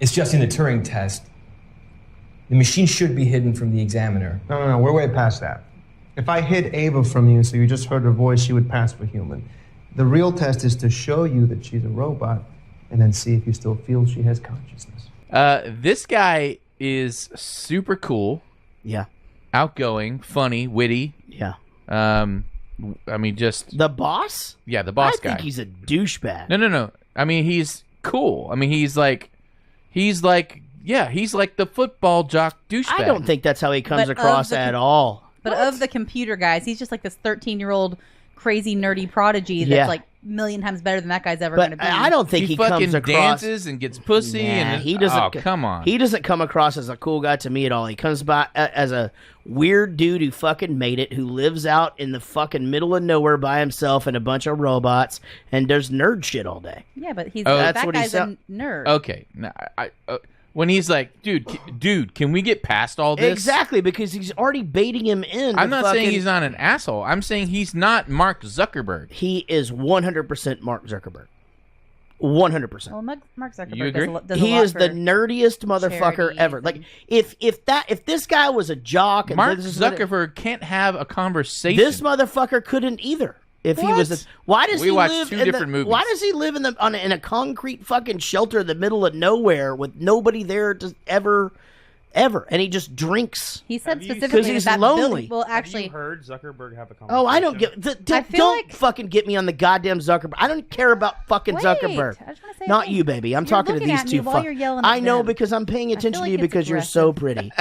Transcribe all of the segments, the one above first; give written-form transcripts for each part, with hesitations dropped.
It's just in the Turing test. The machine should be hidden from the examiner. No, we're way past that. If I hid Ava from you so you just heard her voice, she would pass for human. The real test is to show you that she's a robot and then see if you still feel she has consciousness. This guy is super cool. Yeah. Outgoing, funny, witty. Yeah. I mean, just... The boss? Yeah, the boss guy. I think he's a douchebag. No. I mean, he's cool. I mean, he's like the football jock douchebag. I don't think that's how he comes across at all. But of the computer guys, he's just like this 13-year-old crazy nerdy prodigy that's like a million times better than that guy's ever going to be. I don't think he comes across... dances and gets pussy. And he doesn't. Oh, come on. He doesn't come across as a cool guy to me at all. He comes by as a weird dude who fucking made it, who lives out in the fucking middle of nowhere by himself and a bunch of robots and does nerd shit all day. Yeah, but that guy's a nerd. Okay. Now, when he's like, dude, can we get past all this? Exactly, because he's already baiting him in. I'm not saying he's not an asshole. I'm saying he's not Mark Zuckerberg. He is 100% Mark Zuckerberg. 100%. Well, Mark Zuckerberg You agree? does he a lot is the nerdiest motherfucker ever. Like if this guy was a jock, and Mark Zuckerberg can't have a conversation. This motherfucker couldn't either. If he was, why does he live two different movies. Why does he live in a concrete fucking shelter in the middle of nowhere with nobody there to ever? And he just drinks. He said specifically he's that lonely. Well, actually, have you heard Zuckerberg have a conversation? Oh, I don't get. Don't fucking get me on the goddamn Zuckerberg. I don't care about fucking Zuckerberg. I just want to say Not you, baby. I'm talking to these two fuckers. I know because I'm paying attention to you because you're so pretty.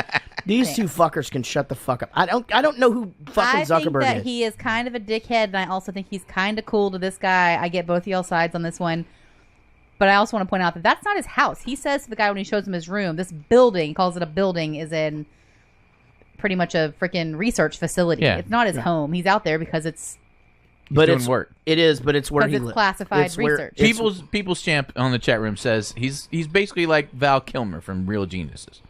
These two fuckers can shut the fuck up. I don't know who fucking Zuckerberg is. I think that he is kind of a dickhead, and I also think he's kind of cool to this guy. I get both of y'all sides on this one. But I also want to point out that that's not his house. He says to the guy when he shows him his room, this building, he calls it a building, is in pretty much a freaking research facility. Yeah. It's not his home. He's out there because it's... But doing work. It is, but it's where he lives. Because it's classified research. People's Champ on the chat room says he's basically like Val Kilmer from Real Geniuses.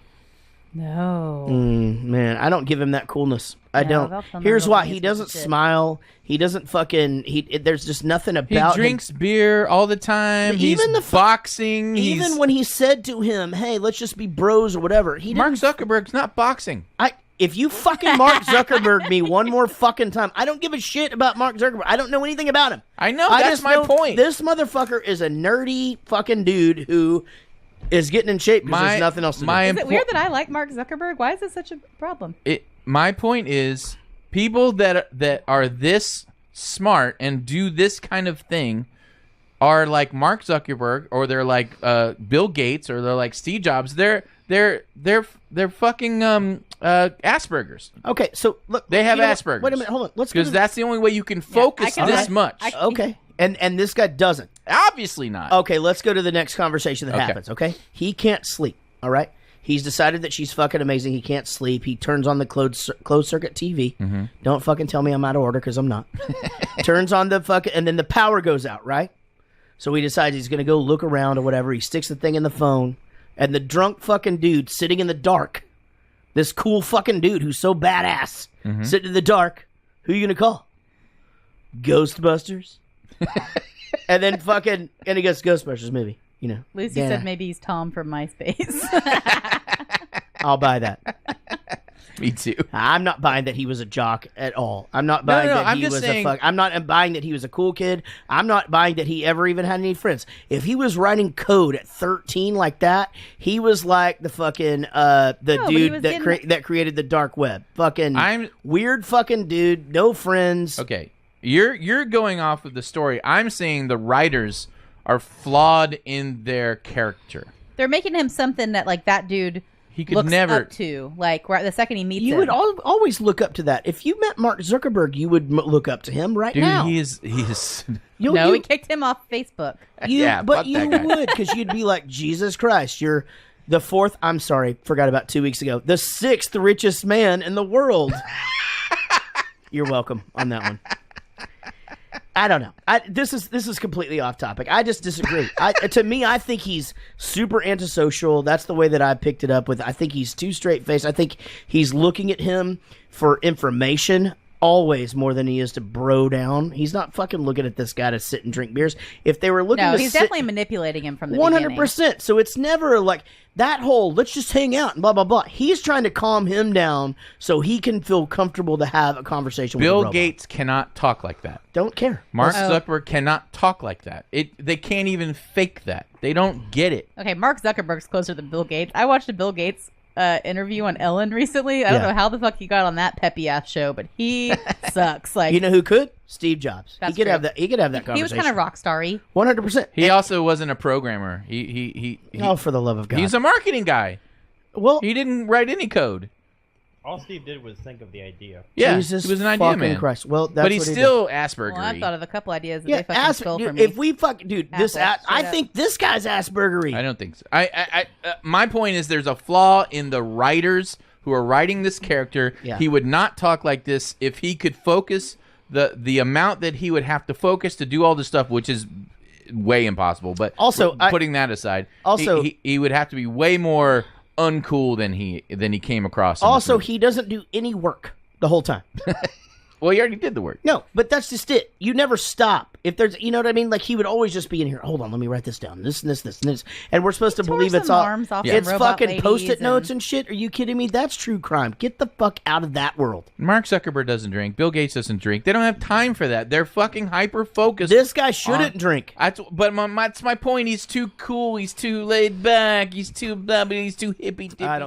No. Man, I don't give him that coolness. I don't. Here's why. He doesn't smile. He doesn't fucking... There's just nothing about He drinks beer all the time. He's boxing. Even when he said to him, hey, let's just be bros or whatever. Mark Zuckerberg's not boxing. If you fucking Mark Zuckerberg me one more fucking time, I don't give a shit about Mark Zuckerberg. I don't know anything about him. I know. That's my point. This motherfucker is a nerdy fucking dude who... is getting in shape because there's nothing else to do. Is it weird that I like Mark Zuckerberg? Why is this such a problem? My point is, people that are this smart and do this kind of thing are like Mark Zuckerberg, or they're like Bill Gates, or they're like Steve Jobs. They're fucking Aspergers. Okay, so look, they have Aspergers. Wait a minute, hold on. Because that's the only way you can focus this much. Okay. And this guy doesn't. Obviously not. Okay, let's go to the next conversation that happens, okay? He can't sleep, all right? He's decided that she's fucking amazing. He can't sleep. He turns on the closed circuit TV. Mm-hmm. Don't fucking tell me I'm out of order because I'm not. Turns on the fucking... And then the power goes out, right? So he decides he's going to go look around or whatever. He sticks the thing in the phone. And the drunk fucking dude sitting in the dark, this cool fucking dude who's so badass, sitting in the dark, who are you going to call? Ghostbusters? And then fucking... And he goes, Ghostbusters movie. You know. Lucy said maybe he's Tom from MySpace. I'll buy that. Me too. I'm not buying that he was a jock at all. I'm not buying that he was a fuck. I'm not buying that he was a cool kid. I'm not buying that he ever even had any friends. If he was writing code at 13 like that, he was like the fucking dude that created the dark web. Fucking weird fucking dude, no friends. Okay. You're going off of the story. I'm saying the writers are flawed in their character. They're making him something that like that dude looks up to. Like the second he meets him. You would always look up to that. If you met Mark Zuckerberg, you would look up to him now. Dude, he is. He kicked him off Facebook. But you would, because you'd be like, Jesus Christ, you're the fourth. I'm sorry, forgot about 2 weeks ago. The sixth richest man in the world. You're welcome on that one. I don't know. This is completely off topic. I just disagree. To me, I think he's super antisocial. That's the way that I picked it up with. I think he's too straight-faced. I think he's looking at him for information. always more than he is to bro down. He's not fucking looking at this guy to sit and drink beers. If they were looking No, to he's sit, definitely manipulating him from the beginning. 100%. So it's never like that whole let's just hang out and blah blah blah. He's trying to calm him down so he can feel comfortable to have a conversation with Bill the robot. Gates cannot talk like that. Don't care. Mark Zuckerberg cannot talk like that. They can't even fake that. They don't get it. Okay, Mark Zuckerberg's closer than Bill Gates. I watched a Bill Gates interview on Ellen recently. I don't know how the fuck he got on that peppy ass show, but he sucks. Like, You know who could? Steve Jobs. That's he could true. have that. He could have that conversation. he was kind of rock starry. 100%. He also wasn't a programmer. He Oh, for the love of God. he's a marketing guy. well, He didn't write any code. All Steve did was think of the idea. Yeah, Jesus he was an idea fucking man. Christ. Well, that's But he's what he still did. Asperger. Well, I thought of a couple ideas that Yeah, they fucking stole dude, from me. if we fucking dude, this Apple, I straight think this guy's Aspergery. I don't think so. My point is, there's a flaw in the writers who are writing this character. Yeah. He would not talk like this if he could focus the amount that he would have to focus to do all this stuff, which is way impossible. But Also, putting that aside, also- he would have to be way more uncool than he came across. in this Also, movie. he doesn't do any work the whole time. well, he already did the work. No, but that's just it. You never stop. If there's, you know what I mean? Like he would always just be in here. Hold on, let me write this down. This and this, this and this. And we're supposed to Tore believe it's some all. arms off It's some robot fucking ladies post-it notes and- and shit. Are you kidding me? That's true crime. Get the fuck out of that world. Mark Zuckerberg doesn't drink. Bill Gates doesn't drink. They don't have time for that. They're fucking hyper focused. This guy shouldn't drink. That's my point. He's too cool. He's too laid back. He's too blah, but he's too hippy dippy. I don't.